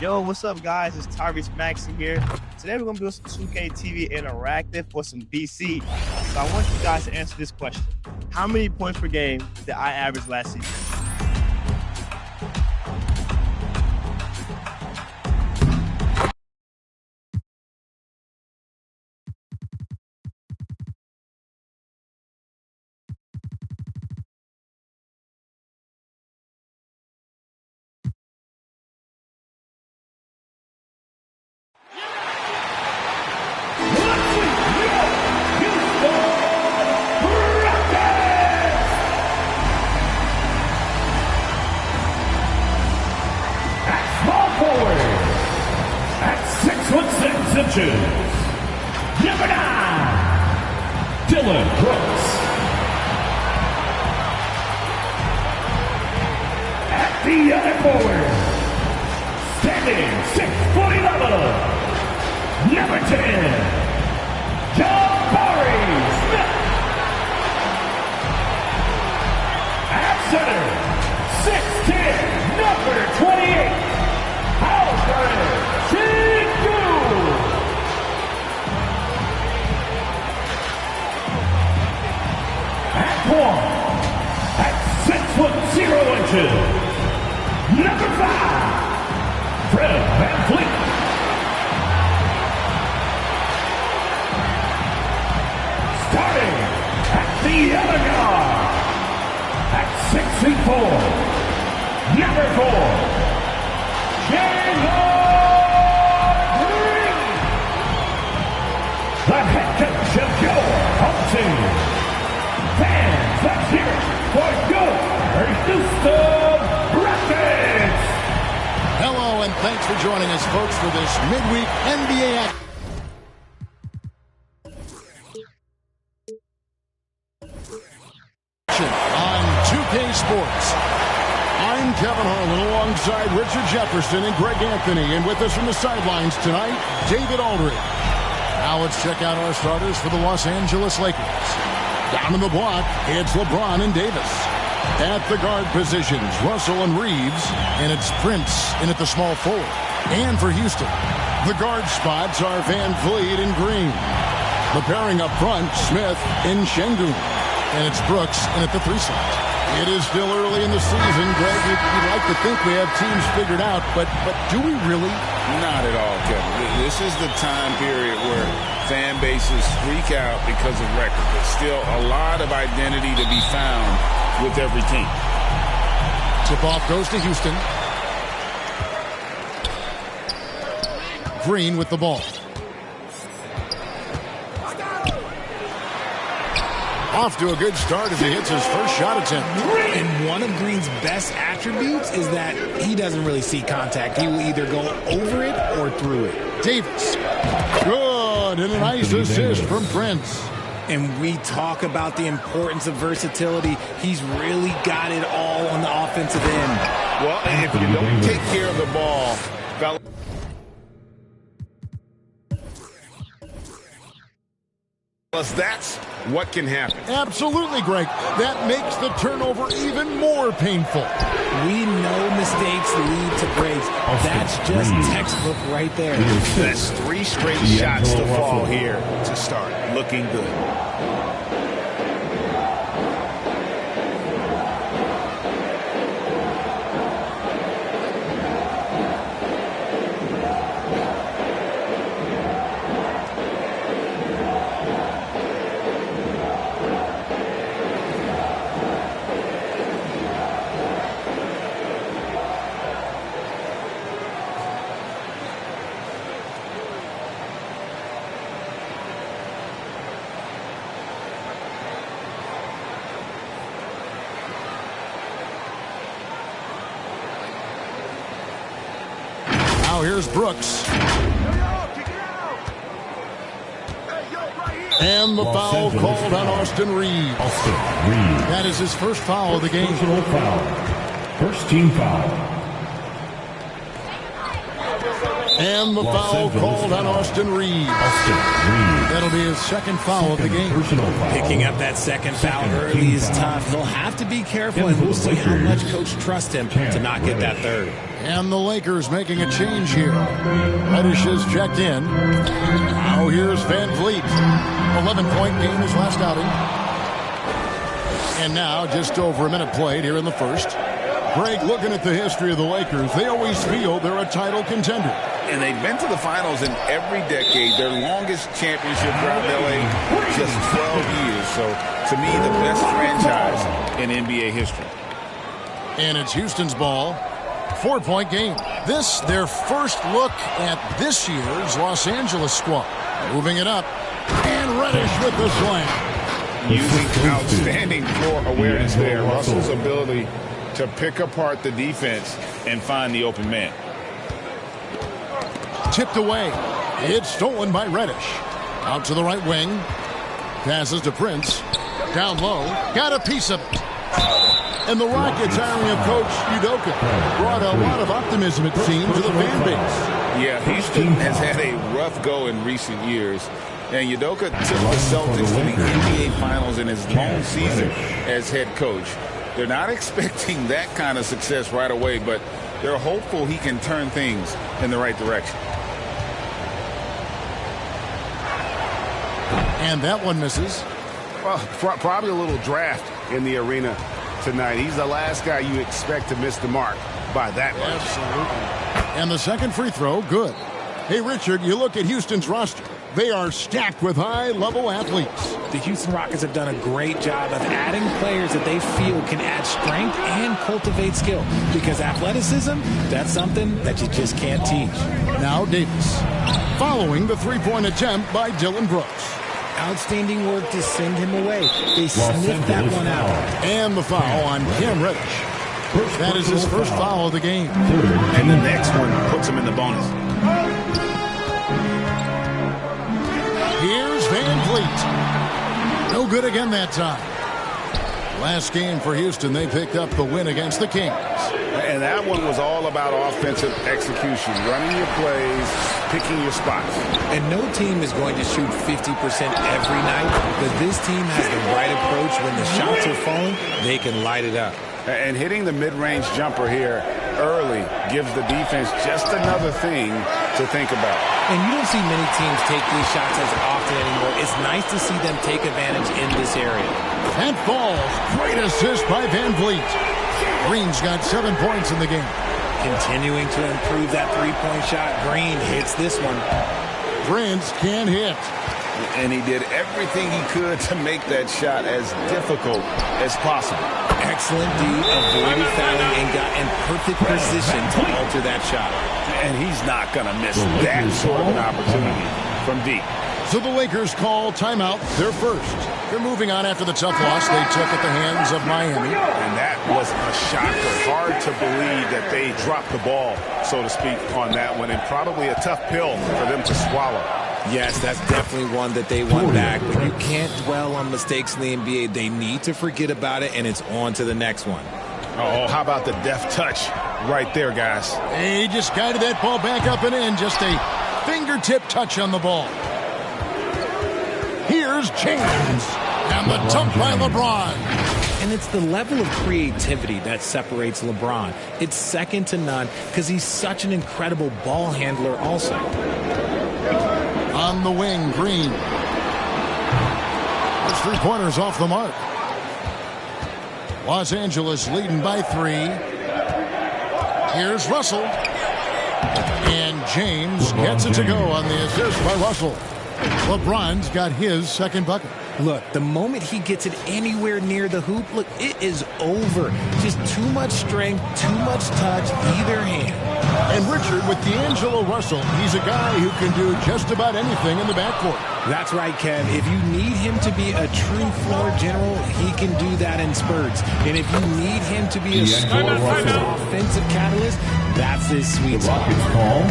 Yo, what's up, guys? It's Tyrese Maxey here. Today we're going to do some 2K TV Interactive for some BC. So I want you guys to answer this question. How many points per game did I average last season? Number 9, Dylan Brooks. At the other forward, standing 6'11", number 10, Jabari Smith. At center, 6'10", number 28, Alfred Chingu. At 6'0", number 5, Fred VanVleet. Starting at the other guard, at 6'4", number 4, Jalen Green. The head coach of your home team. Fans, let's hear it for your Houston Rockets! Hello, and thanks for joining us, folks, for this midweek NBA action. On 2K Sports. I'm Kevin Harlan alongside Richard Jefferson and Greg Anthony, and with us from the sidelines tonight, David Aldridge. Now let's check out our starters for the Los Angeles Lakers. Down in the block, it's LeBron and Davis. At the guard positions, Russell and Reeves, and it's Prince in at the small forward. And for Houston, the guard spots are VanVleet and Green. The pairing up front, Smith and Şengün. And it's Brooks in at the 3 slot. It is still early in the season, Greg. You'd like to think we have teams figured out, but do we really? Not at all, Kevin. This is the time period where fan bases freak out because of record. But still a lot of identity to be found with every team. Tip-off goes to Houston. Green with the ball. Off to a good start as he hits his first shot attempt. And one of Green's best attributes is that he doesn't really see contact. He will either go over it or through it. Davis. Good, and a nice assist from Prince. And we talk about the importance of versatility. He's really got it all on the offensive end. Well, and if you don't take care of the ball, that's what can happen. Absolutely, Greg. That makes the turnover even more painful. We know mistakes lead to breaks. That's just textbook right there. That's 3 straight shots to fall here to start. Looking good. Now here's Brooks. And the foul called on Austin Reeves. That is his first foul of the game. Personal foul. First team foul. And the foul called on Austin Reeves. That'll be his second foul of the game. Picking up that second foul early is tough. He'll have to be careful, and we'll see how much Coach trusts him to not get that third. And the Lakers making a change here. Reddish is checked in. Now here's Van Vliet. 11-point game his last outing. And now just over a minute played here in the first. Greg, looking at the history of the Lakers, they always feel they're a title contender. And they've been to the finals in every decade. Their longest championship drought in LA, just 12 years. So, to me, the best franchise in NBA history. And it's Houston's ball. 4-point game. This, their first look at this year's Los Angeles squad. Moving it up. And Reddish with the slam. Using outstanding floor awareness there. Russell's ability to pick apart the defense and find the open man. Tipped away. It's stolen by Reddish. Out to the right wing. Passes to Prince. Down low. Got a piece of it. And the Rockets hiring of Coach Udoka brought a lot of optimism, it seems, to the fan base. Yeah, Houston has had a rough go in recent years. And Udoka took the Celtics to the NBA Finals in his lone season as head coach. They're not expecting that kind of success right away, but they're hopeful he can turn things in the right direction. And that one misses. Well, probably a little draft in the arena tonight. He's the last guy you expect to miss the mark by that much. Absolutely. And the second free throw, good. Hey, Richard, you look at Houston's roster. They are stacked with high-level athletes. The Houston Rockets have done a great job of adding players that they feel can add strength and cultivate skill. Because athleticism, that's something that you just can't teach. Now Davis. Following the three-point attempt by Dylan Brooks. Outstanding work to send him away. They sniffed that one out. And the foul on Cam Reddish. That is his first foul of the game. And the next one puts him in the bonus. Here's Van Vliet. No good again that time. Last game for Houston, they picked up the win against the Kings. And that one was all about offensive execution, running your plays, picking your spots. And no team is going to shoot 50% every night, but this team has the right approach. When the shots are falling, they can light it up. And hitting the mid-range jumper here early gives the defense just another thing to think about. And you don't see many teams take these shots as often anymore. It's nice to see them take advantage in this area. That falls. Great assist by Van Vliet. Green's got 7 points in the game. Continuing to improve that three-point shot. Green hits this one. Prince can hit. And he did everything he could to make that shot as difficult as possible. Excellent D, avoided fouling, and got in perfect position to alter that shot. And he's not going to miss that sort of an opportunity from deep. So the Lakers call timeout, their first. They're moving on after the tough loss they took at the hands of Miami. And that was a shocker. Hard to believe that they dropped the ball, so to speak, on that one. And probably a tough pill for them to swallow. Yes, that's definitely one that they won back. But you can't dwell on mistakes in the NBA. They need to forget about it, and it's on to the next one. Oh, how about the deft touch right there, guys? He just guided that ball back up and in. Just a fingertip touch on the ball. Here's James. And the dump by LeBron. And it's the level of creativity that separates LeBron. It's second to none because he's such an incredible ball handler also. On the wing, Green. Those three-pointers off the mark. Los Angeles leading by 3. Here's Russell. And James gets it to go on the assist by Russell. LeBron's got his second bucket. Look, the moment he gets it anywhere near the hoop, look, it is over. Just too much strength, too much touch, either hand. And Richard, with D'Angelo Russell, he's a guy who can do just about anything in the backcourt. That's right, Kev. If you need him to be a true floor general, he can do that in spurts. And if you need him to be a offensive catalyst, that's his sweet spot.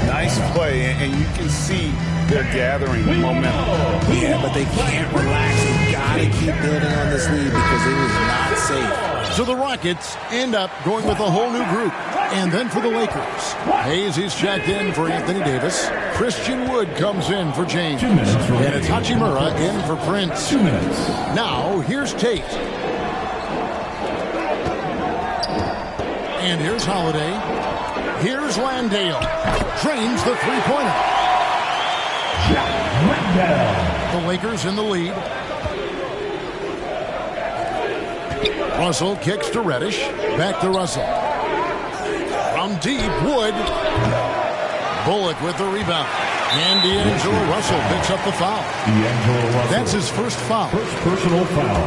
Nice play, and you can see they're gathering momentum. Yeah, but they can't relax. They gotta keep building on this lead because it is not safe. So the Rockets end up going with a whole new group. And then for the Lakers, Hayes is checked in for Anthony Davis. Christian Wood comes in for James. And it's Hachimura in for Prince. 2 minutes. Now, here's Tate. And here's Holiday. Here's Landale. Drains the three-pointer. The Lakers in the lead. Russell kicks to Reddish. Back to Russell. From deep, Wood. Bullock with the rebound. And D'Angelo Russell picks up the foul. That's his first foul. First personal foul.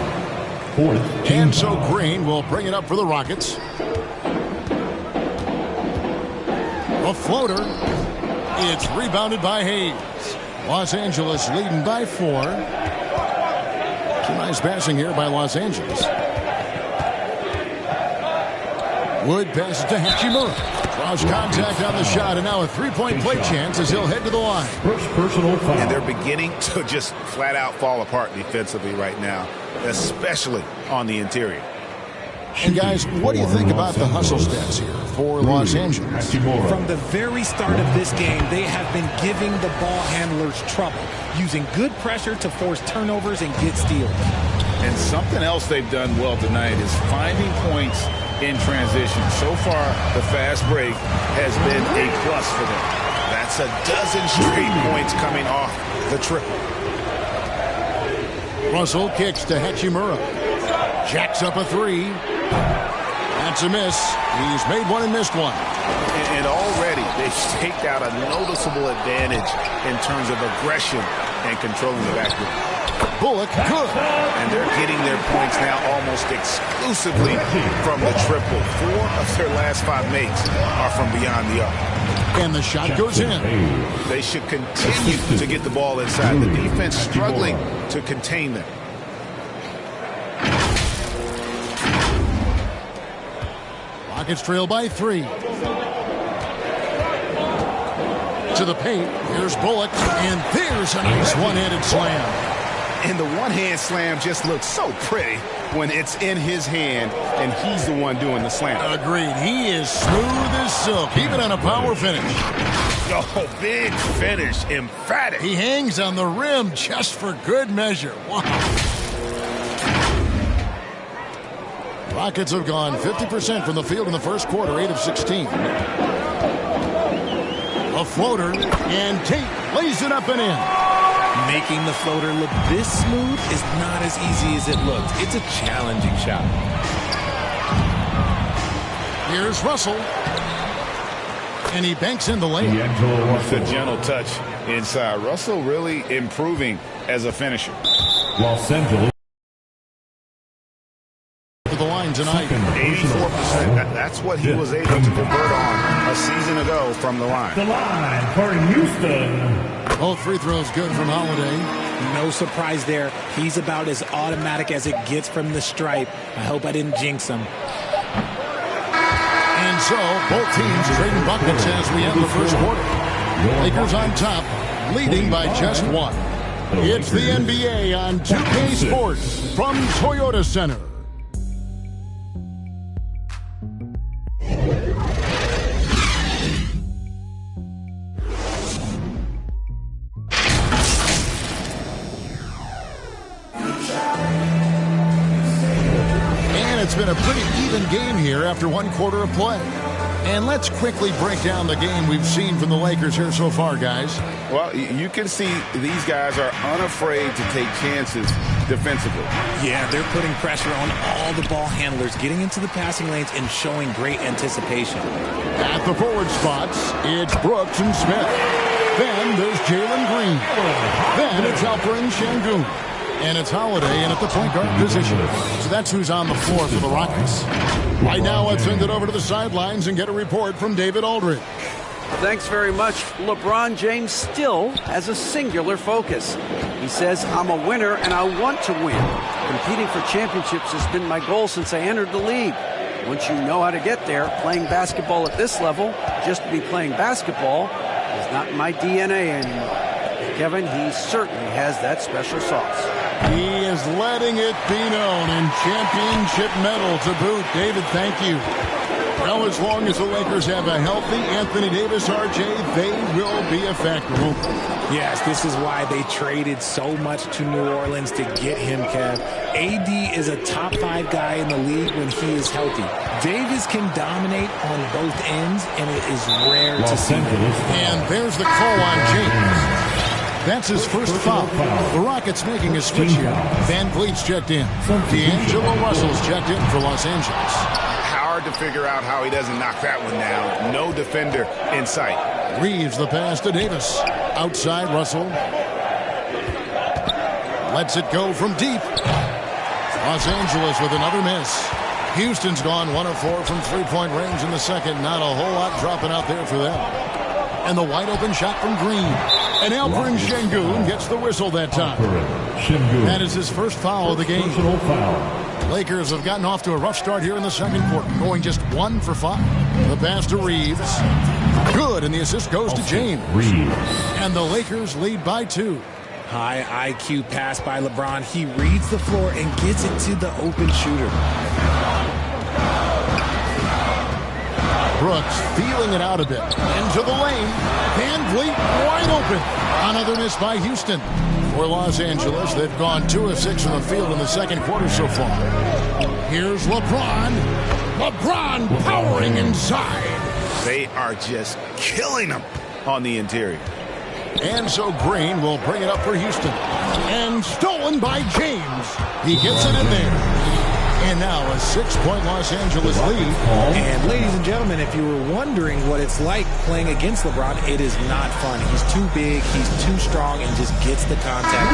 Fourth. And so Green will bring it up for the Rockets. A floater. It's rebounded by Hayes. Los Angeles leading by 4. Some nice passing here by Los Angeles. Wood passes to Hachimura. Draws contact on the shot, and now a three-point play chance as he'll head to the line. First personal foul. And they're beginning to just flat out fall apart defensively right now, especially on the interior. And guys, what do you think about the hustle stats here for Los Angeles? From the very start of this game, they have been giving the ball handlers trouble, using good pressure to force turnovers and get steals. And something else they've done well tonight is finding points in transition. So far, the fast break has been a plus for them. That's a dozen straight points coming off the triple. Russell kicks to Hachimura. Jacks up a three. That's a miss. He's made one and missed one. And already they've staked out a noticeable advantage in terms of aggression and controlling the backcourt. Bullock, good. And they're getting their points now almost exclusively from the triple. 4 of their last 5 makes are from beyond the arc. And the shot goes in. They should continue to get the ball inside. The defense struggling to contain them. Rockets trail by 3. To the paint. Here's Bullock. And there's a nice one-handed slam. And the one-hand slam just looks so pretty when it's in his hand and he's the one doing the slam. Agreed. He is smooth as silk, even on a power finish. Oh, big finish. Emphatic. He hangs on the rim just for good measure. Wow. Rockets have gone 50% from the field in the first quarter, 8 of 16. A floater, and Tate lays it up and in. Making the floater look this smooth is not as easy as it looks. It's a challenging shot. Here's Russell. And he banks in the lane. It's a gentle touch inside. Russell really improving as a finisher. Los Angeles. To the line tonight. 84%. That's what he was able to convert on a season ago from the line. The line for Houston. Both free throws good from Holiday. No surprise there. He's about as automatic as it gets from the stripe. I hope I didn't jinx him. And so, both teams trading buckets as we end the first quarter. Lakers on top, leading by just 1. It's the NBA on 2K Sports from Toyota Center. It's been a pretty even game here after 1 quarter of play. And let's quickly break down the game we've seen from the Lakers here so far, guys. Well, you can see these guys are unafraid to take chances defensively. Yeah, they're putting pressure on all the ball handlers, getting into the passing lanes and showing great anticipation. At the forward spots, it's Brooks and Smith. Then there's Jalen Green. Then it's Alperen Şengün. And it's Holiday in at the point guard position. So that's who's on the floor for the Rockets. Right now, let's send it over to the sidelines and get a report from David Aldridge. Thanks very much. LeBron James still has a singular focus. He says, I'm a winner and I want to win. Competing for championships has been my goal since I entered the league. Once you know how to get there, playing basketball at this level, just to be playing basketball, is not in my DNA anymore. Kevin, he certainly has that special sauce. He is letting it be known, and championship medal to boot. David, thank you. Well, as long as the Lakers have a healthy Anthony Davis, RJ, they will be a factor. Yes, this is why they traded so much to New Orleans to get him, Kev. AD is a top 5 guy in the league when he is healthy. Davis can dominate on both ends, and it is rare to see him. And there's the call on James. That's his first foul. The Rockets making a switch here. Van Vliet's checked in. D'Angelo Russell's checked in for Los Angeles. Hard to figure out how he doesn't knock that one down. No defender in sight. Reeves the pass to Davis. Outside Russell. Lets it go from deep. Los Angeles with another miss. Houston's gone 1 of 4 from three-point range in the second. Not a whole lot dropping out there for them. And the wide open shot from Green. And Alperen Şengün gets the whistle that time. That is his first foul of the game. Lakers have gotten off to a rough start here in the second quarter, going just 1 for 5. The pass to Reeves. Good, and the assist goes to James. And the Lakers lead by 2. High IQ pass by LeBron. He reads the floor and gets it to the open shooter. Brooks feeling it out a bit. Into the lane. Van Vliet wide open. Another miss by Houston. For Los Angeles, they've gone 2 of 6 from the field in the second quarter so far. Here's LeBron. LeBron powering inside. They are just killing them on the interior. And so Green will bring it up for Houston. And stolen by James. He gets it in there. And now a 6-point Los Angeles lead. And ladies and gentlemen, if you were wondering what it's like playing against LeBron, it is not fun. He's too big, he's too strong, and just gets the contact.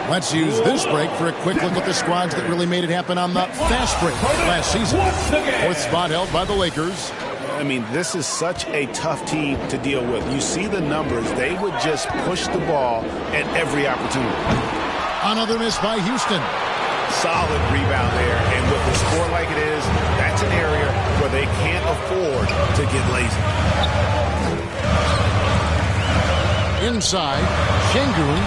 Let's use this break for a quick look at the squads that really made it happen on the fast break last season. 4th spot held by the Lakers. I mean, this is such a tough team to deal with. You see the numbers. They would just push the ball at every opportunity. Another miss by Houston. Solid rebound there. And with the score like it is, that's an area where they can't afford to get lazy. Inside, Şengün.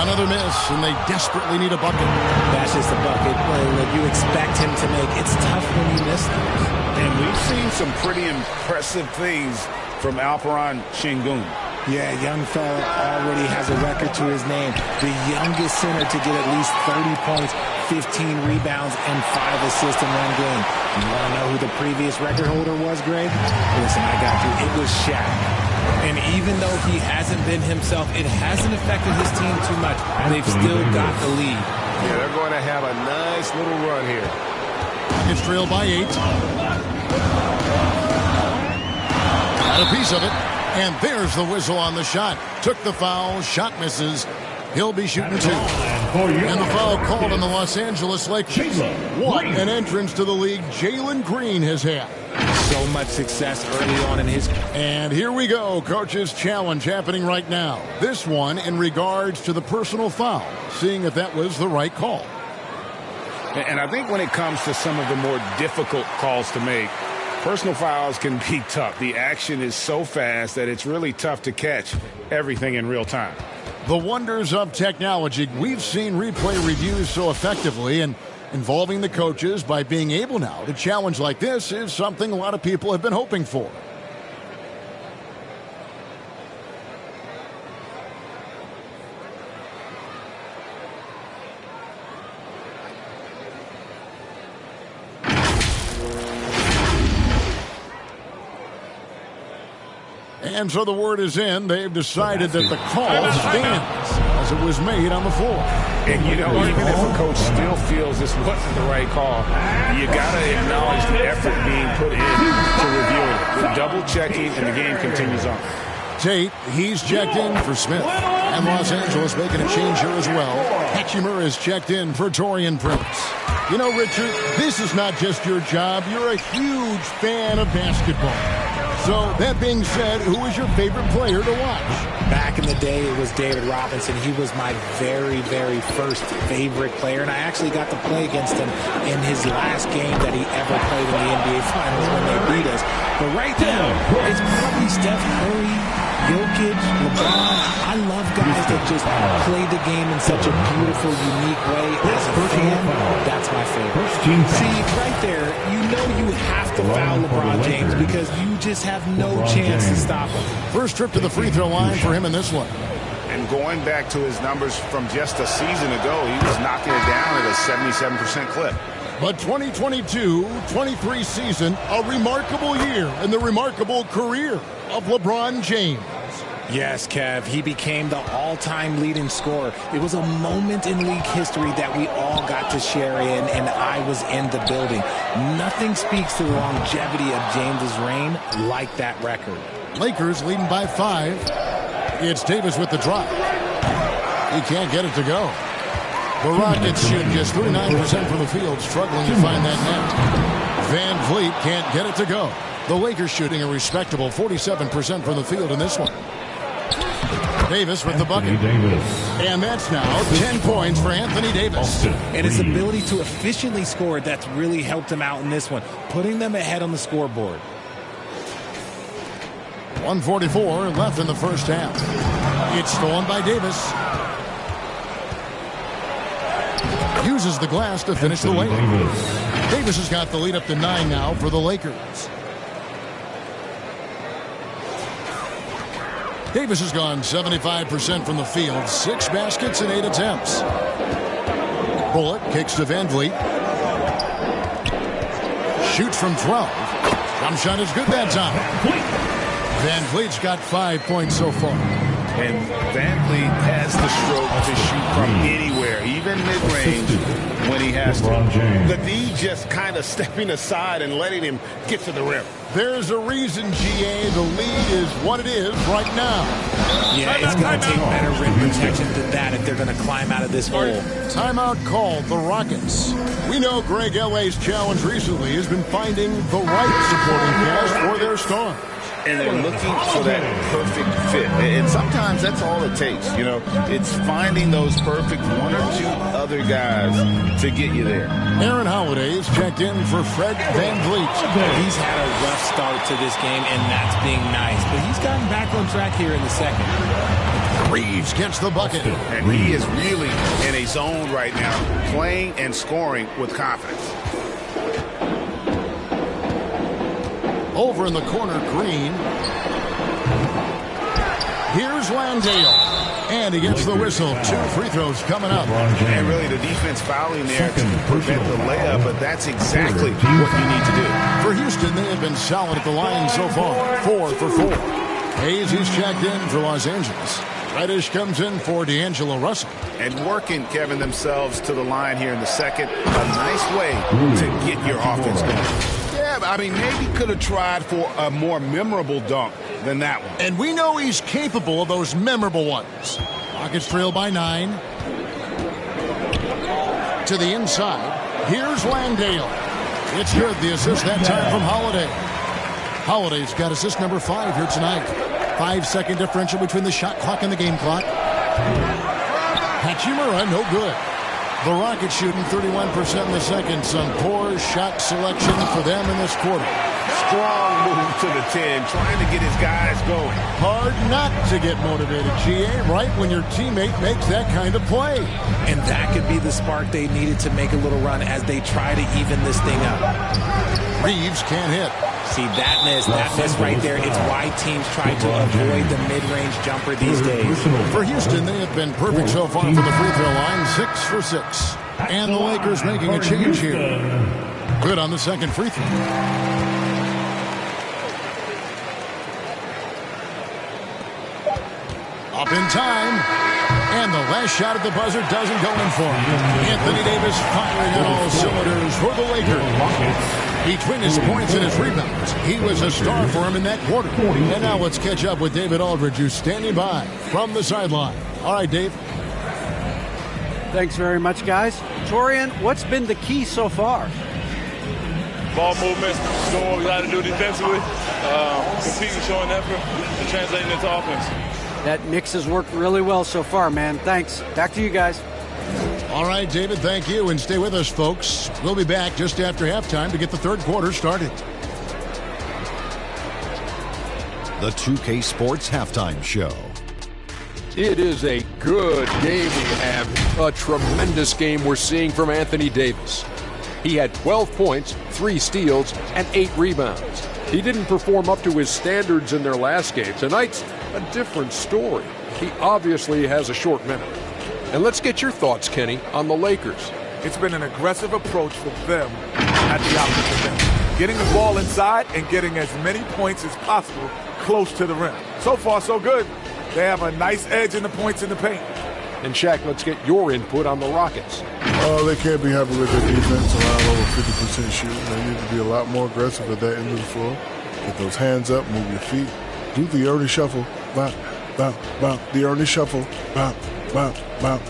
Another miss, and they desperately need a bucket. That's just a bucket that you expect him to make. It's tough when you miss them. And we've seen some pretty impressive things from Alperen Şengün. Yeah, young fella already has a record to his name. The youngest center to get at least 30 points, 15 rebounds, and 5 assists in one game. You want to know who the previous record holder was, Greg? Listen, I got you. It was Shaq. And even though he hasn't been himself, it hasn't affected his team too much. They've still got the lead. Yeah, they're going to have a nice little run here. It's trailed by 8. Got a piece of it. And there's the whistle on the shot. Took the foul. Shot misses. He'll be shooting 2. And the foul called on the Los Angeles Lakers. What an entrance to the league Jalen Green has had. So much success early on in his... And here we go. Coach's challenge happening right now. This one in regards to the personal foul. Seeing if that was the right call. And I think when it comes to some of the more difficult calls to make, personal fouls can be tough. The action is so fast that it's really tough to catch everything in real time. The wonders of technology. We've seen replay reviews so effectively, and involving the coaches by being able now to challenge like this is something a lot of people have been hoping for. And so the word is in. They've decided that the call stands as it was made on the floor. And, you know, even if a coach still feels this wasn't the right call, you got to acknowledge the effort being put in to reviewing it. The double checking, and the game continues on. Tate, he's checked in for Smith. And Los Angeles making a change here as well. Hachimura is checked in for Taurean Prince. You know, Richard, this is not just your job. You're a huge fan of basketball. So, that being said, who is your favorite player to watch? Back in the day, it was David Robinson. He was my very, very first favorite player, and I actually got to play against him in his last game that he ever played in the NBA Finals when they beat us. But right now, it's probably Steph Curry, Jokic, LeBron. I love guys that just played the game in such a beautiful, unique way. As a fan, that's my favorite. See, right there, you know you have to foul LeBron James because you just have no chance to stop him. First trip to the free throw line for him in this one. And going back to his numbers from just a season ago, he was knocking it down at a 77% clip. But 2022-23 season, a remarkable year in the remarkable career of LeBron James. Yes, Kev, he became the all-time leading scorer. It was a moment in league history that we all got to share in, and I was in the building. Nothing speaks to the longevity of James's reign like that record. Lakers leading by 5. It's Davis with the drop. He can't get it to go. The Rockets shoot just 39% from the field, struggling to find that net. Van Vliet can't get it to go. The Lakers shooting a respectable 47% from the field in this one. Davis with the bucket. And that's now 10 points for Anthony Davis. And his ability to efficiently score, that's really helped him out in this one, putting them ahead on the scoreboard. 1:44 left in the first half. It's stolen by Davis. Uses the glass to finish the lane. Davis has got the lead up to 9 now for the Lakers. Davis has gone 75% from the field, 6 baskets and 8 attempts. Bullock kicks to Van Vliet. Shoots from 12. Jump shot is good that time. Van Vliet's got 5 points so far. And Van Vliet has the stroke to shoot from anywhere, even mid-range when he has to. The D just kind of stepping aside and letting him get to the rim. There's a reason, GA, the lead is what it is right now. Yeah, it's going to take better rim protection than that if they're going to climb out of this hole. Timeout called the Rockets. We know Greg Elway's challenge recently has been finding the right supporting cast for their stars. And they're looking for that perfect fit. And sometimes that's all it takes. You know, it's finding those perfect 1 or 2 other guys to get you there. Aaron Holiday's checked in for Fred Van Vliet. He's had a rough start to this game, and that's being nice. But he's gotten back on track here in the second. Reeves gets the bucket. And he is really in a zone right now, playing and scoring with confidence. Over in the corner, Green. Here's Landale. And he gets the whistle. 2 free throws coming up. And really the defense fouling there to prevent the layup, but that's exactly what you need to do. For Houston, they have been solid at the line so far. 4 for 4. Hayes, he's checked in for Los Angeles. Reddish comes in for D'Angelo Russell. And working, Kevin, themselves to the line here in the second. A nice way to get your offense going. Yeah, I mean, maybe could have tried for a more memorable dunk than that one. And we know he's capable of those memorable ones. Rockets trail by 9. To the inside. Here's Landale. It's good. The assist that time from Holiday. Holiday's got assist number 5 here tonight. 5-second differential between the shot clock and the game clock. Hachimura, no good. The Rockets shooting 31% in the second. Some poor shot selection for them in this quarter. Strong move to the 10, trying to get his guys going. Hard not to get motivated, GA, right when your teammate makes that kind of play. And that could be the spark they needed to make a little run as they try to even this thing up. Reeves can't hit. See, that miss right there, it's why teams try to avoid the mid-range jumper these days. For Houston, they have been perfect so far from the free throw line, 6 for 6. And the Lakers making a change here. Good on the second free throw. Up in time. And the last shot at the buzzer doesn't go in for him. Anthony Davis firing on all cylinders for the Lakers. Between his points and his rebounds, he was a star for him in that quarter. And now let's catch up with David Aldridge, who's standing by from the sideline. All right, Dave. Thanks very much, guys. Torian, what's been the key so far? Ball movement, doing what we got to do defensively, competing, showing effort, and translating into offense. That mix has worked really well so far, man. Thanks. Back to you guys. All right, David, thank you. And stay with us, folks. We'll be back just after halftime to get the third quarter started. The 2K Sports Halftime Show. It is a good game we have. A tremendous game we're seeing from Anthony Davis. He had 12 points, 3 steals, and 8 rebounds. He didn't perform up to his standards in their last game. Tonight's a different story. He obviously has a short memory. And let's get your thoughts, Kenny, on the Lakers. It's been an aggressive approach for them at the offensive end. Getting the ball inside and getting as many points as possible close to the rim. So far, so good. They have a nice edge in the points in the paint. And Shaq, let's get your input on the Rockets. Oh, they can't be happy with their defense, allowing over 50% shooting. They need to be a lot more aggressive at that end of the floor. Get those hands up, move your feet. Do the Ernie shuffle. Bop, bop, bop. The Ernie shuffle. Bop, bop, bop.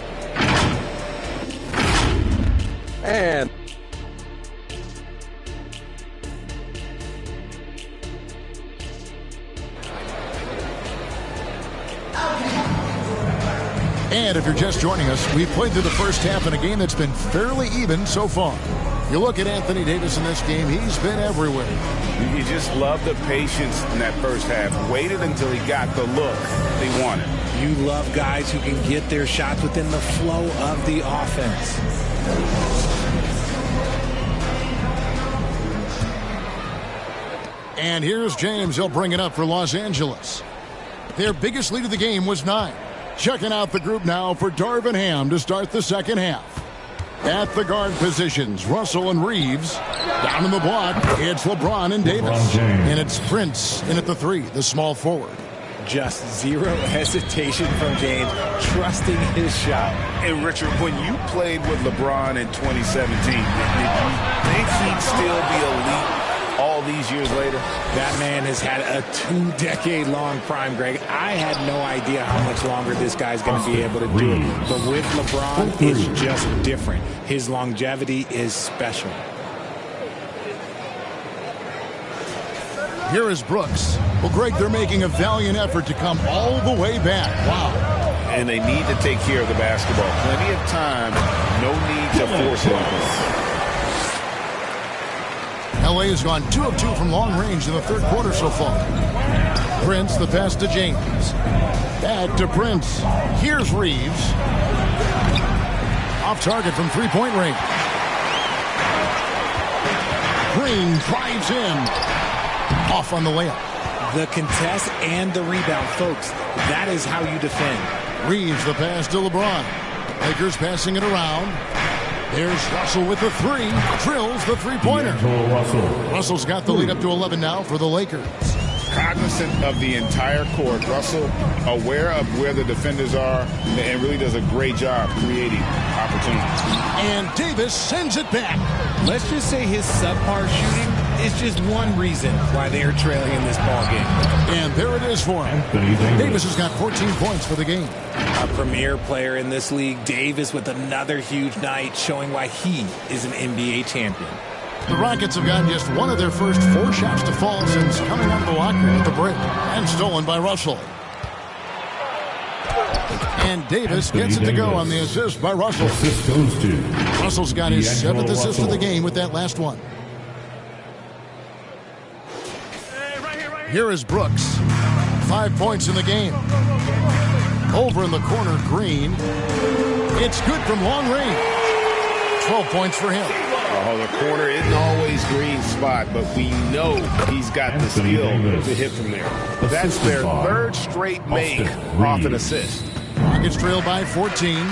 And if you're just joining us, we've played through the first half in a game that's been fairly even so far. You look at Anthony Davis in this game, he's been everywhere. You just love the patience in that first half. Waited until he got the look they wanted. You love guys who can get their shots within the flow of the offense. And here's James. He'll bring it up for Los Angeles. Their biggest lead of the game was 9. Checking out the group now for Darvin Ham to start the second half. At the guard positions, Russell and Reeves. Down in the block, it's LeBron and Davis. And it's Prince in at the 3, the small forward. Just zero hesitation from James, trusting his shot. And Richard, when you played with LeBron in 2017, did you think he'd still be elite all these years later? That man has had a 2-decade-long prime, Greg. I had no idea how much longer this guy's going to be able to do it. But with LeBron, it's just different. His longevity is special. Here is Brooks. Well, Greg, they're making a valiant effort to come all the way back. Wow. And they need to take care of the basketball. Plenty of time. No need to force it. LA has gone 2 of 2 from long range in the third quarter so far. Prince, the pass to James. Back to Prince. Here's Reeves. Off target from three-point range. Green drives in. Off on the layup. The contest and the rebound, folks. That is how you defend. Reeves, the pass to LeBron. Lakers passing it around. There's Russell with the 3. Drills the three-pointer. Russell's got the lead up to 11 now for the Lakers. Cognizant of the entire court. Russell aware of where the defenders are and really does a great job creating opportunities. And Davis sends it back. Let's just say his subpar shooting is just one reason why they are trailing in this ball game. And there it is for him. Davis has got 14 points for the game. A premier player in this league, Davis with another huge night, showing why he is an NBA champion. The Rockets have gotten just one of their first 4 shots to fall since coming out of the locker room at the break. And stolen by Russell. And Davis gets it to go on the assist by Russell. Russell's got his 7th assist of the game with that last one. Here is Brooks. 5 points in the game. Over in the corner, Green. It's good from long range. 12 points for him. Oh, the corner isn't always Green's spot, but we know he's got the skill to hit from there. That's their 3rd straight make off an assist. Rockets trail by 14.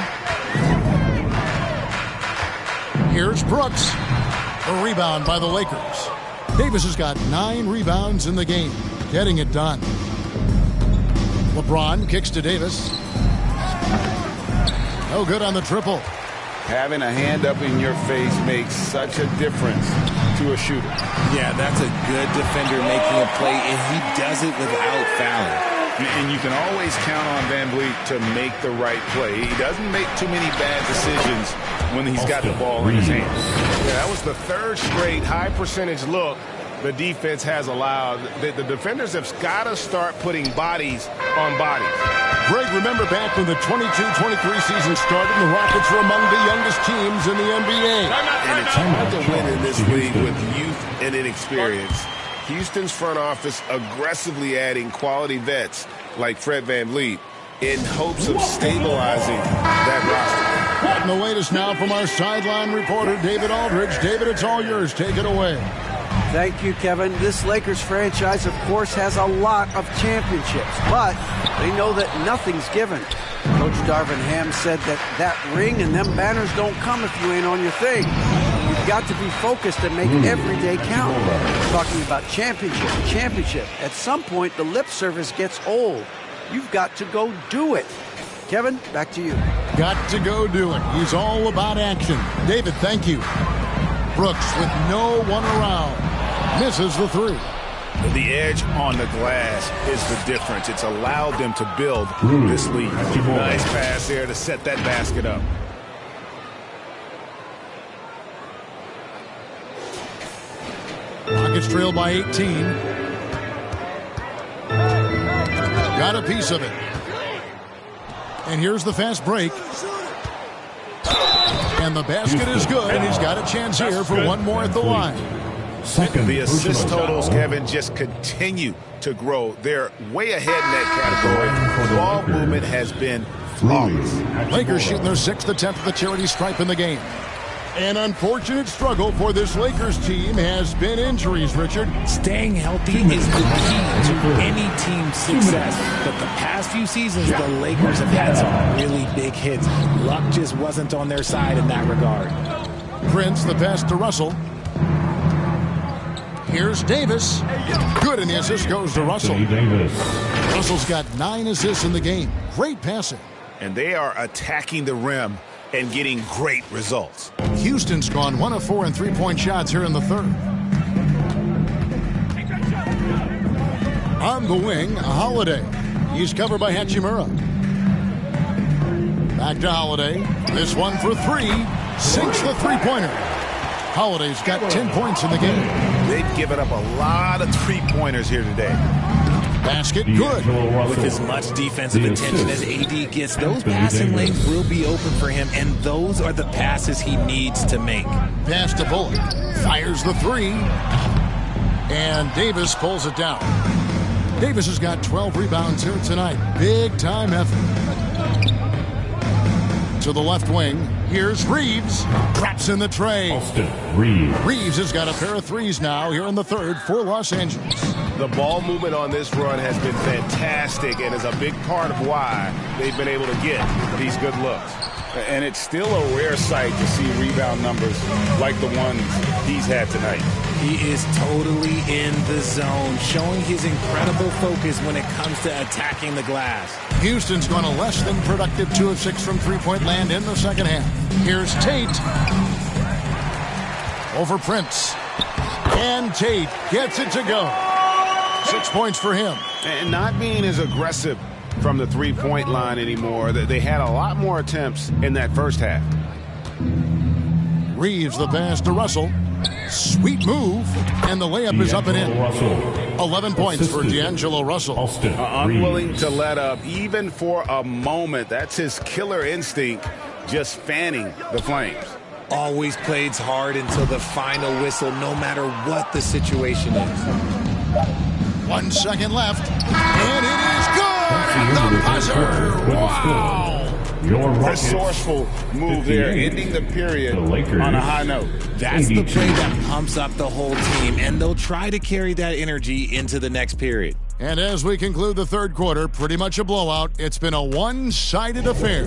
Here's Brooks. A rebound by the Lakers. Davis has got 9 rebounds in the game, getting it done. LeBron kicks to Davis. No good on the triple. Having a hand up in your face makes such a difference to a shooter. Yeah, that's a good defender making a play, and he does it without fouling. And you can always count on VanVleet to make the right play. He doesn't make too many bad decisions when he's got the ball in his hands. Yeah, that was the 3rd straight high percentage look the defense has allowed. The defenders have got to start putting bodies on bodies. Greg, remember back when the 22-23 season started, the Rockets were among the youngest teams in the NBA. And it's hard to win in this league with youth and inexperience. Houston's front office aggressively adding quality vets like Fred VanVleet in hopes of stabilizing that roster. And the latest now from our sideline reporter, David Aldridge. David, it's all yours. Take it away. Thank you, Kevin. This Lakers franchise, of course, has a lot of championships, but they know that nothing's given. Coach Darvin Ham said that ring and them banners don't come if you ain't on your thing. You've got to be focused and make every day count. Talking about championship. At some point, the lip service gets old. You've got to go do it. Kevin, back to you. Got to go do it. He's all about action. David, thank you. Brooks with no one around. Misses the three. The edge on the glass is the difference. It's allowed them to build this lead. Nice pass there to set that basket up. Rockets trail by 18. Got a piece of it. And here's the fast break. And the basket is good, and he's got a chance here for one more at the line. The assist totals, Kevin, just continue to grow. They're way ahead in that category. Ball movement has been flawless. Lakers shooting their 6th attempt at the charity stripe in the game. An unfortunate struggle for this Lakers team has been injuries, Richard. Staying healthy is the key to any team's success. But the past few seasons, the Lakers have had some really big hits. Luck just wasn't on their side in that regard. Prince, the pass to Russell. Here's Davis. Good, and the assist goes to Russell. Russell's got 9 assists in the game. Great passing. And they are attacking the rim and getting great results. Houston's gone 1 of 4 in three-point shots here in the third. On the wing, Holiday. He's covered by Hachimura. Back to Holiday. This one for 3. Sinks the three-pointer. Holiday's got 10 points in the game. They've given up a lot of three-pointers here today. Basket good. With as much defensive attention as AD gets, those passing lanes will be open for him, and those are the passes he needs to make. Pass to Bullock. Fires the 3. And Davis pulls it down. Davis has got 12 rebounds here tonight. Big-time effort. To the left wing. Here's Reeves. Drops in the tray. Reeves has got a pair of threes now here in the third for Los Angeles. The ball movement on this run has been fantastic and is a big part of why they've been able to get these good looks. And it's still a rare sight to see rebound numbers like the ones he's had tonight. He is totally in the zone, showing his incredible focus when it comes to attacking the glass. Houston's gone a less than productive 2 of 6 from three-point land in the second half. Here's Tate. Over Prince. And Tate gets it to go. 6 points for him. And not being as aggressive from the three-point line anymore. They had a lot more attempts in that first half. Reeves the pass to Russell. Sweet move, and the layup is up and in. 11 points for D'Angelo Russell. Unwilling to let up even for a moment. That's his killer instinct, just fanning the flames. Always plays hard until the final whistle, no matter what the situation is. 1 second left, and it is good! The buzzer! Wow! Resourceful move there, ending the period on a high note. That's the play that pumps up the whole team, and they'll try to carry that energy into the next period. And as we conclude the third quarter, pretty much a blowout. It's been a one-sided affair.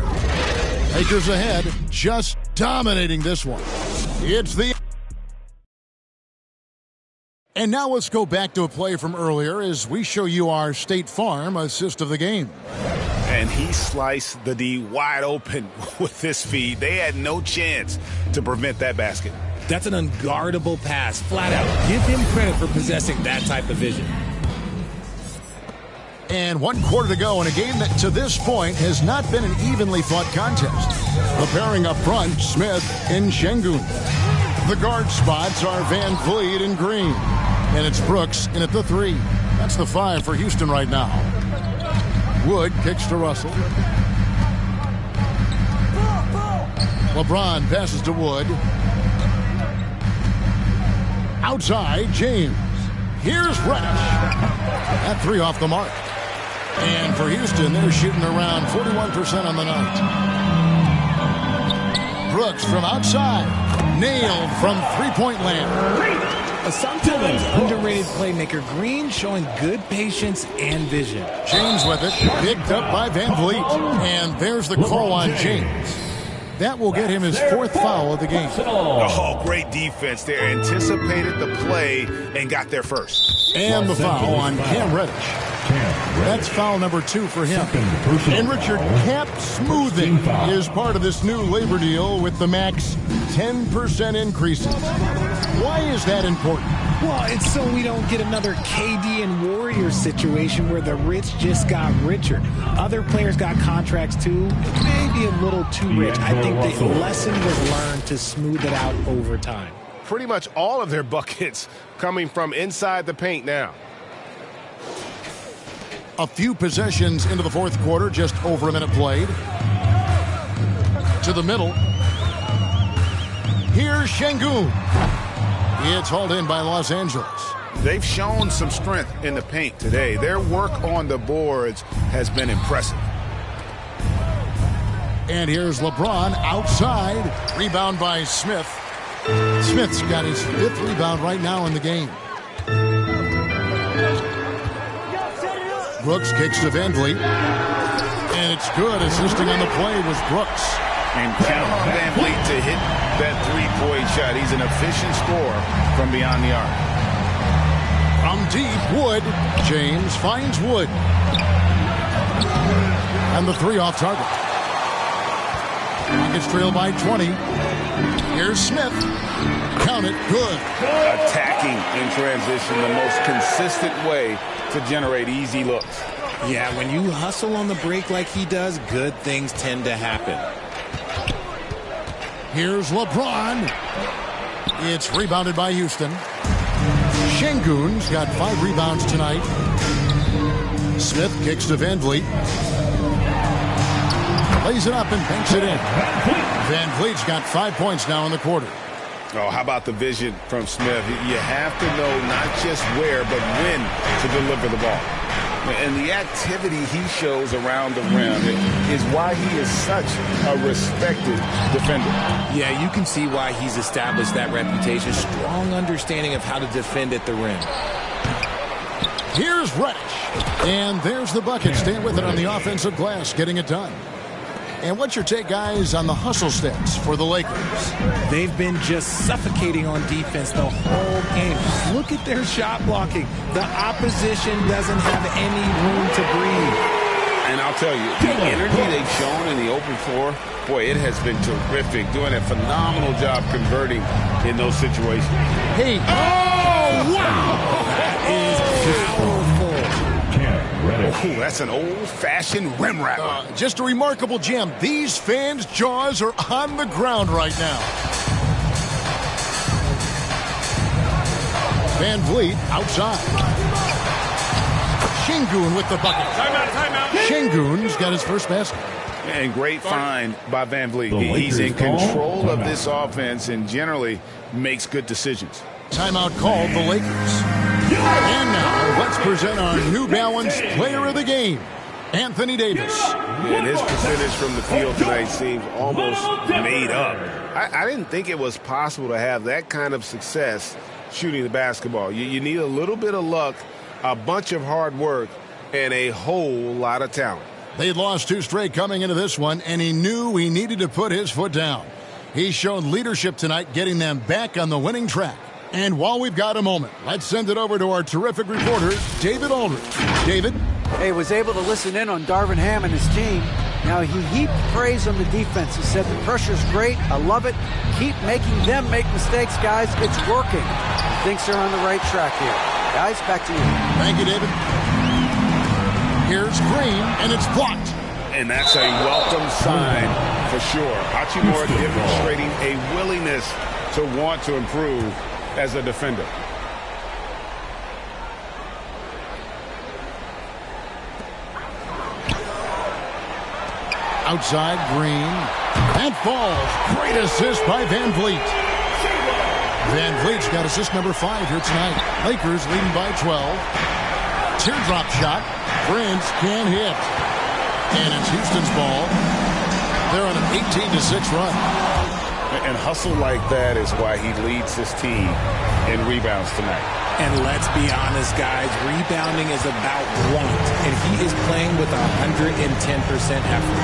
Lakers ahead, just dominating this one. It's the... And now let's go back to a play from earlier as we show you our State Farm assist of the game. And he sliced the D wide open with this feed. They had no chance to prevent that basket. That's an unguardable pass, flat out. Give him credit for possessing that type of vision. And 1 quarter to go in a game that to this point has not been an evenly fought contest. The pairing up front, Smith and Şengün. The guard spots are Van Vliet and Green. And it's Brooks in at the 3. That's the 5 for Houston right now. Wood kicks to Russell. LeBron passes to Wood. Outside, James. Here's Reddish. That 3 off the mark. And for Houston, they're shooting around 41% on the night. Brooks from outside. Nailed from three-point land. A sometimes underrated playmaker, Green showing good patience and vision. James with it, picked up by Van Vliet. And there's the call on James. That will get him his fourth foul of the game. Oh, great defense there. Anticipated the play and got there first. And the foul on Cam Reddish. That's foul number 2 for him. And Richard, cap smoothing is part of this new labor deal with the max 10% increases. Why is that important? Well, it's so we don't get another KD and Warriors situation where the rich just got richer. Other players got contracts too, maybe a little too rich. I think the lesson was learned to smooth it out over time. Pretty much all of their buckets coming from inside the paint now. A few possessions into the fourth quarter, just over a minute played. To the middle. Here's Şengün. It's hauled in by Los Angeles. They've shown some strength in the paint today. Their work on the boards has been impressive. And here's LeBron outside. Rebound by Smith. Smith's got his 5th rebound right now in the game. Brooks kicks to Van Vliet. And it's good. Assisting on the play was Brooks. And count on Van Vliet to hit that three-point shot. He's an efficient scorer from beyond the arc. From deep, Wood. James finds Wood. And the 3 off target. Rockets trail by 20. Here's Smith. Count it. Good. Attacking in transition, the most consistent way to generate easy looks. Yeah, when you hustle on the break like he does, good things tend to happen. Here's LeBron. It's rebounded by Houston. Şengün's got 5 rebounds tonight. Smith kicks to Van Vliet. Lays it up and banks it in. Van Vliet's got 5 points now in the quarter. Oh, how about the vision from Smith? You have to know not just where, but when to deliver the ball. And the activity he shows around the rim is why he is such a respected defender. Yeah, you can see why he's established that reputation. Strong understanding of how to defend at the rim. Here's Reddish. And there's the bucket. Staying with it on the offensive glass, getting it done. And what's your take, guys, on the hustle stats for the Lakers? They've been just suffocating on defense the whole game. Look at their shot blocking. The opposition doesn't have any room to breathe. And I'll tell you, the energy they've shown in the open floor, boy, it has been terrific. Doing a phenomenal job converting in those situations. Hey. Oh, wow. That is powerful. Ooh, that's an old-fashioned rim wrapper. Just a remarkable gem. These fans' jaws are on the ground right now. Van Vliet outside. Şengün with the bucket. Timeout. Şengün's got his first basket. And great find by Van Vliet. He's in control of this offense and generally makes good decisions. Timeout called the Lakers. And now let's present our New Balance Player of the Game, Anthony Davis. And his percentage from the field tonight seems almost made up. I didn't think it was possible to have that kind of success shooting the basketball. You need a little bit of luck, a bunch of hard work, and a whole lot of talent. They'd lost 2 straight coming into this one, and he knew he needed to put his foot down. He's shown leadership tonight, getting them back on the winning track. And while we've got a moment, let's send it over to our terrific reporter, David Aldridge. David? Hey, was able to listen in on Darvin Ham and his team. Now, he heaped praise on the defense. He said the pressure's great. I love it. Keep making them make mistakes, guys. It's working. He thinks they're on the right track here. Guys, back to you. Thank you, David. Here's Green, and it's blocked. And that's a welcome sign for sure. Hachimura demonstrating a willingness to want to improve as a defender. Outside, Green. That falls. Great assist by Van Vliet. Van Vliet's got assist number 5 here tonight. Lakers leading by 12. Teardrop shot. Prince can't hit. And it's Houston's ball. They're on an 18-6 run. And hustle like that is why he leads his team in rebounds tonight. And let's be honest, guys, rebounding is about want, and he is playing with 110% effort.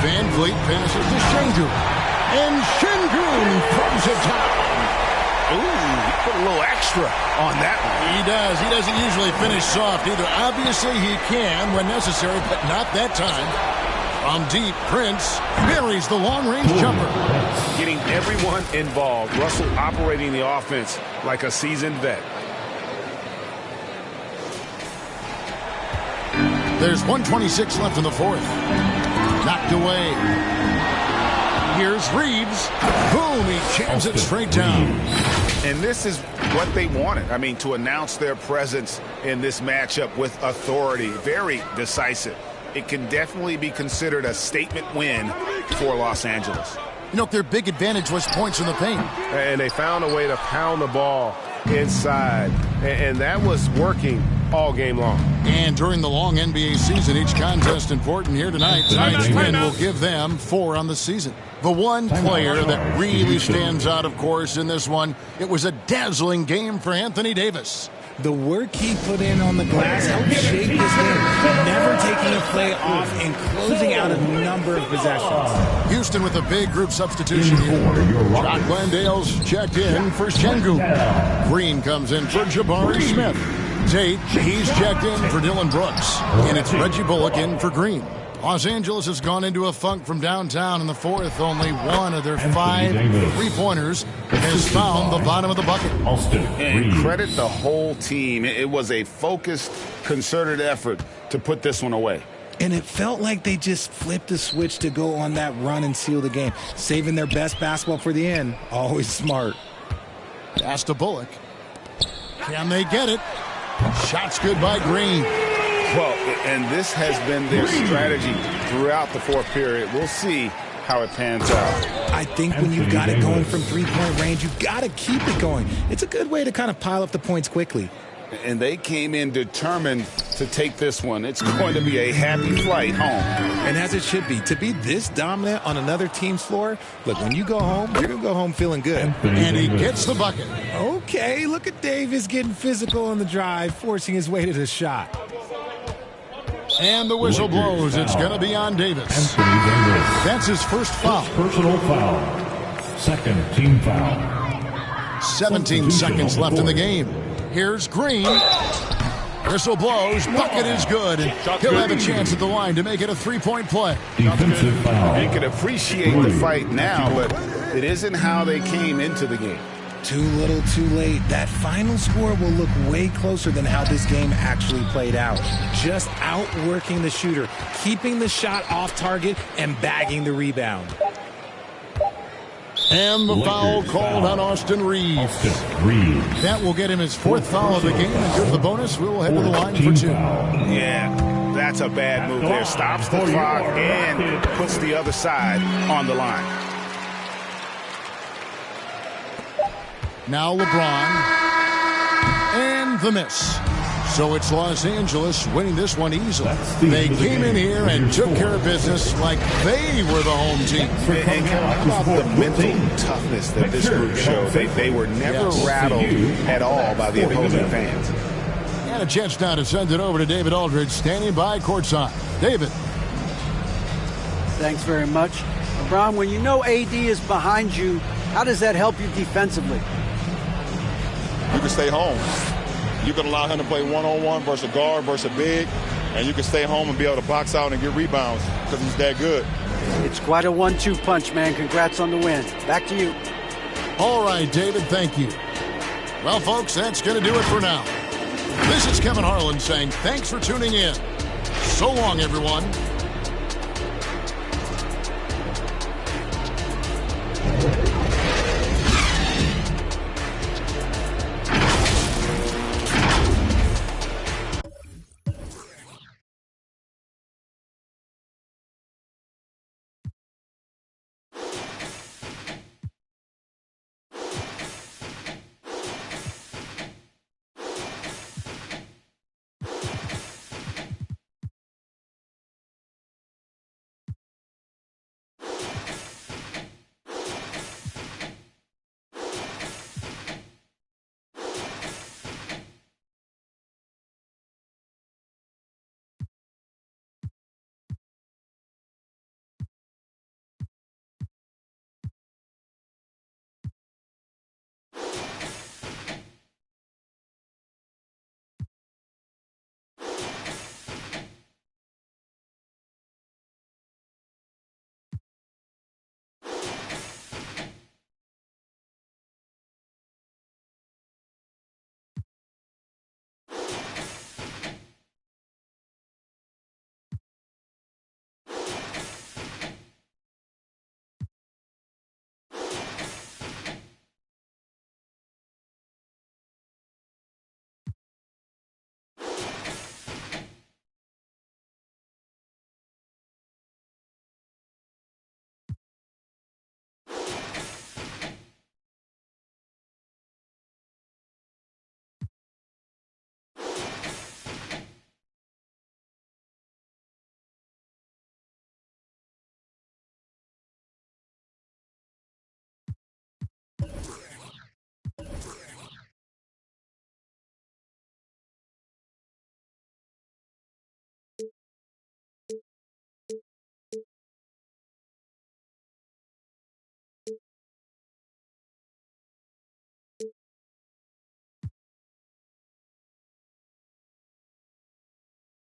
Van Vliet passes to Şengün. And Şengün throws it down. Ooh, he put a little extra on that one. He does. He doesn't usually finish soft either. Obviously, he can when necessary, but not that time. From deep, Prince buries the long-range jumper. Getting everyone involved. Russell operating the offense like a seasoned vet. There's 1:26 left in the fourth. Knocked away. Here's Reeves. Boom, he jams it straight down. And this is what they wanted. I mean, to announce their presence in this matchup with authority. Very decisive. It can definitely be considered a statement win for Los Angeles. You know, their big advantage was points in the paint. And they found a way to pound the ball inside. And that was working all game long. And during the long NBA season, each contest important here tonight. Tonight's win will give them 4 on the season. The one player that really stands out, of course, in this one, it was a dazzling game for Anthony Davis. The work he put in on the glass helped shape this game, never taking a play off and closing out a number of possessions. Houston with a big group substitution here. Jock Landale's checked in for Şengün. Green comes in for Jabari Smith. Tate, he's checked in for Dylan Brooks. And it's Reggie Bullock in for Green. Los Angeles has gone into a funk from downtown in the fourth. Only one of their 5 3-pointers has found the bottom of the bucket. And credit the whole team. It was a focused, concerted effort to put this one away. And it felt like they just flipped the switch to go on that run and seal the game. Saving their best basketball for the end. Always smart. Pass to Bullock. Can they get it? Shots good by Green. Well, and this has been their strategy throughout the fourth period. We'll see how it pans out. I think when you've got it going from 3-point range, you've got to keep it going. It's a good way to kind of pile up the points quickly. And they came in determined to take this one. It's going to be a happy flight home. And as it should be. To be this dominant on another team's floor, look, when you go home, you're going to go home feeling good. And he gets the bucket. Okay, look at Davis getting physical on the drive, forcing his way to the shot. And the whistle blows. It's going to be on Davis. That's his first foul. Personal foul. Second team foul. 17 seconds left in the game. Here's Green. Whistle blows. Bucket is good. And he'll have a chance at the line to make it a 3-point play. Defensive foul. You can appreciate the fight now, but it isn't how they came into the game. Too little, too late. That final score will look way closer than how this game actually played out. Just outworking the shooter, keeping the shot off target, and bagging the rebound. And the foul called on Austin Reeves. That will get him his 4th foul of the game. And good the bonus. We'll head to the line for 2. Yeah, that's a bad move there. Stops the clock and puts the other side on the line. Now LeBron. And the miss. So it's Los Angeles winning this one easily. They came in here and took care of business like they were the home team. And how about the mental toughness that this group showed? They were never rattled at all by the opposing fans. And a chance now to send it over to David Aldridge, standing by courtside. David. Thanks very much. LeBron, when you know AD is behind you, how does that help you defensively? You can stay home. You can allow him to play one-on-one versus a guard versus a big, and you can stay home and be able to box out and get rebounds because he's that good. It's quite a 1-2 punch, man. Congrats on the win. Back to you. All right, David, thank you. Well, folks, that's going to do it for now. This is Kevin Harlan saying thanks for tuning in. So long, everyone.